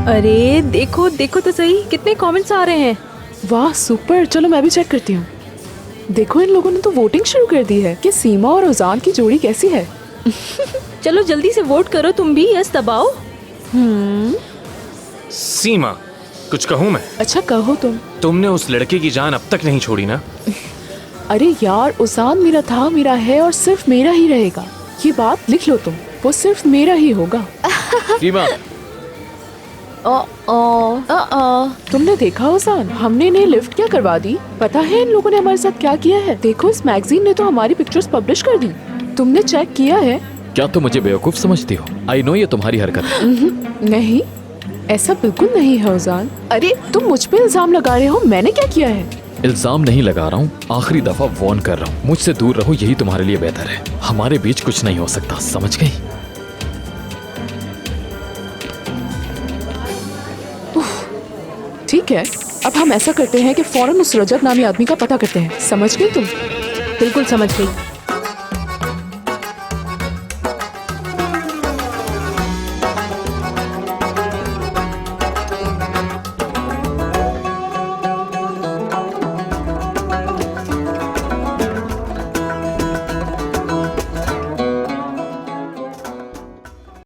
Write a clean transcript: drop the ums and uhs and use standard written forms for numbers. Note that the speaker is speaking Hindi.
अरे देखो देखो तो सही, कितने कमेंट्स आ रहे हैं। वाह सुपर, चलो मैं भी चेक करती हूँ। देखो इन लोगों ने तो वोटिंग शुरू कर दी है कि सीमा और उजान की जोड़ी कैसी है। चलो जल्दी से वोट करो, तुम भी यस दबाओ। सीमा, कुछ कहूँ मैं? अच्छा कहो तुमने उस लड़के की जान अब तक नहीं छोड़ी ना? अरे यार, उजान मेरा था, मेरा है और सिर्फ मेरा ही रहेगा। ये बात लिख लो तुम, वो सिर्फ मेरा ही होगा। सीमा, तुमने देखा उजान, हमने इन्हें लिफ्ट क्या करवा दी। पता है इन लोगों ने हमारे साथ क्या किया है? देखो इस मैगजीन ने तो हमारी पिक्चर्स पब्लिश कर दी। तुमने चेक किया है? क्या तुम मुझे बेवकूफ समझती हो? आई नो ये तुम्हारी हरकत है। नहीं, ऐसा बिल्कुल नहीं है उजान। अरे तुम मुझ पे इल्जाम लगा रहे हो, मैंने क्या किया है? इल्जाम नहीं लगा रहा हूँ, आखिरी दफा वार्न कर रहा हूँ, मुझसे दूर रहो, यही तुम्हारे लिए बेहतर है। हमारे बीच कुछ नहीं हो सकता, समझ गई? ठीक है, अब हम ऐसा करते हैं कि फौरन उस रजत नामी आदमी का पता करते हैं। समझ गई तुम? बिल्कुल समझ गई।